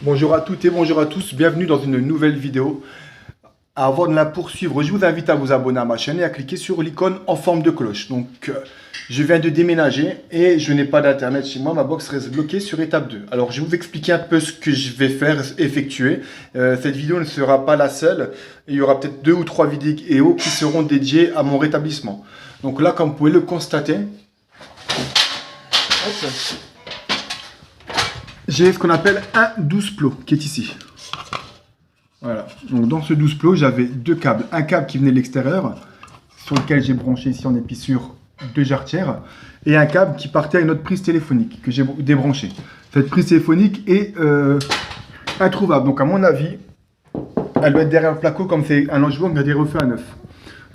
Bonjour à toutes et bonjour à tous, bienvenue dans une nouvelle vidéo. Avant de la poursuivre, je vous invite à vous abonner à ma chaîne et à cliquer sur l'icône en forme de cloche. Donc, je viens de déménager et je n'ai pas d'internet chez moi, ma box reste bloquée sur étape 2. Alors, je vais vous expliquer un peu ce que je vais faire, effectuer. Cette vidéo ne sera pas la seule, il y aura peut-être 2 ou 3 vidéos qui seront dédiées à mon rétablissement. Donc là, comme vous pouvez le constater, j'ai ce qu'on appelle un 12 plots qui est ici. Voilà. Donc dans ce 12 plots, j'avais deux câbles. Un câble qui venait de l'extérieur, sur lequel j'ai branché ici en épissure deux jarretières, et un câble qui partait à une autre prise téléphonique que j'ai débranchée. Cette prise téléphonique est introuvable. Donc à mon avis, elle doit être derrière le placo, comme c'est un logement qui a été refait à neuf.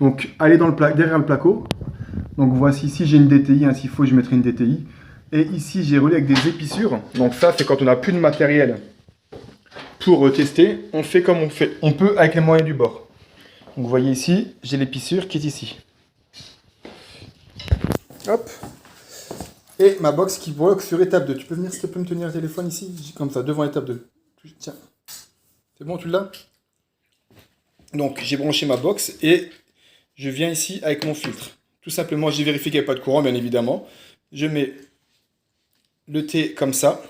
Donc elle est derrière le placo. Donc voici ici, j'ai une DTI. S'il faut, je mettrai une DTI. Et ici, j'ai relié avec des épissures. Donc ça, c'est quand on n'a plus de matériel pour tester. On fait comme on fait. On peut avec les moyens du bord. Donc vous voyez ici, j'ai l'épissure qui est ici. Hop. Et ma box qui bloque sur étape 2. Tu peux venir, s'il te plaît, me tenir le téléphone ici, comme ça, devant étape 2. Tiens. C'est bon, tu l'as? Donc, j'ai branché ma box et je viens ici avec mon filtre. Tout simplement, j'ai vérifié qu'il n'y a pas de courant, bien évidemment. Je mets le T comme ça.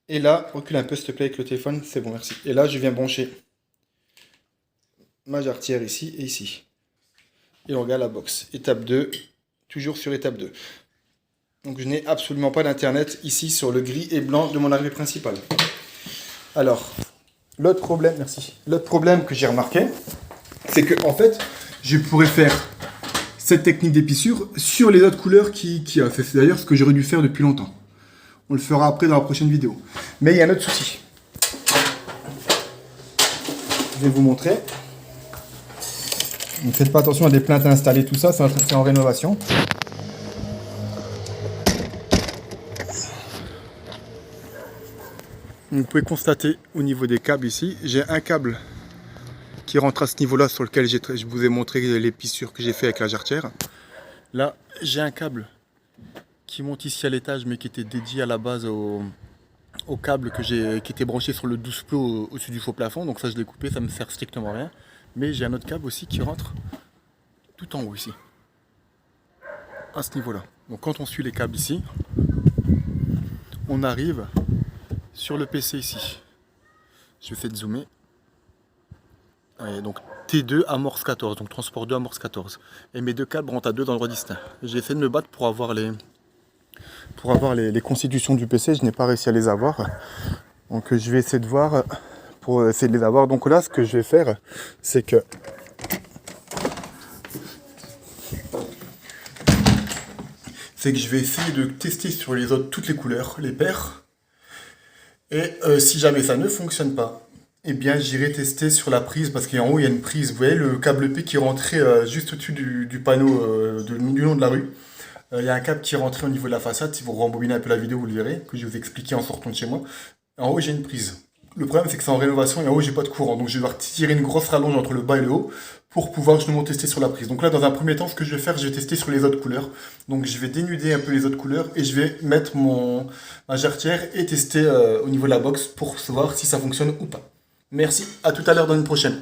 Et là, recule un peu s'il te plaît avec le téléphone, c'est bon, merci. Et là, je viens brancher ma jarretière ici et ici. Et on regarde la box. Étape 2, toujours sur étape 2. Donc je n'ai absolument pas d'internet ici sur le gris et blanc de mon arrivée principale. Alors, l'autre problème, merci. L'autre problème que j'ai remarqué, c'est que en fait, je pourrais faire cette technique d'épissure sur les autres couleurs qui a. C'est d'ailleurs ce que j'aurais dû faire depuis longtemps. On le fera après dans la prochaine vidéo. Mais il y a un autre souci. Je vais vous montrer. Ne faites pas attention à des plaintes à installer, tout ça, c'est en rénovation. Vous pouvez constater au niveau des câbles ici, j'ai un câble qui rentre à ce niveau-là sur lequel je vous ai montré l'épissure que j'ai fait avec la jarretière. Là, j'ai un câble qui monte ici à l'étage mais qui était dédié à la base au câble qui était branché sur le 12 plots au-dessus du faux plafond. Donc ça, je l'ai coupé, ça me sert strictement à rien. Mais j'ai un autre câble aussi qui rentre tout en haut ici, à ce niveau-là. Donc quand on suit les câbles ici, on arrive sur le PC ici. Je vais essayer de zoomer. Allez, donc T2 amorce 14, donc transport 2 amorce 14. Et mes deux câbles rentrent à deux endroits distincts. J'ai essayé de me battre pour avoir les constitutions du PC, je n'ai pas réussi à les avoir. Donc je vais essayer de voir pour essayer de les avoir. Donc là, ce que je vais faire, c'est que je vais essayer de tester sur les autres toutes les couleurs, les paires. Et si jamais ça ne fonctionne pas, eh bien j'irai tester sur la prise, parce qu'en haut il y a une prise, vous voyez le câble P qui est rentré juste au-dessus du panneau du long de la rue. Il y a un câble qui est rentré au niveau de la façade, si vous rembobinez un peu la vidéo vous le verrez, que je vais vous expliquer en sortant de chez moi. En haut j'ai une prise. Le problème c'est que c'est en rénovation et en haut j'ai pas de courant, donc je vais devoir tirer une grosse rallonge entre le bas et le haut pour pouvoir justement tester sur la prise. Donc là dans un premier temps ce que je vais faire, je vais tester sur les autres couleurs. Donc je vais dénuder un peu les autres couleurs et je vais mettre ma jarretière et tester au niveau de la box pour savoir si ça fonctionne ou pas. Merci, à tout à l'heure dans une prochaine.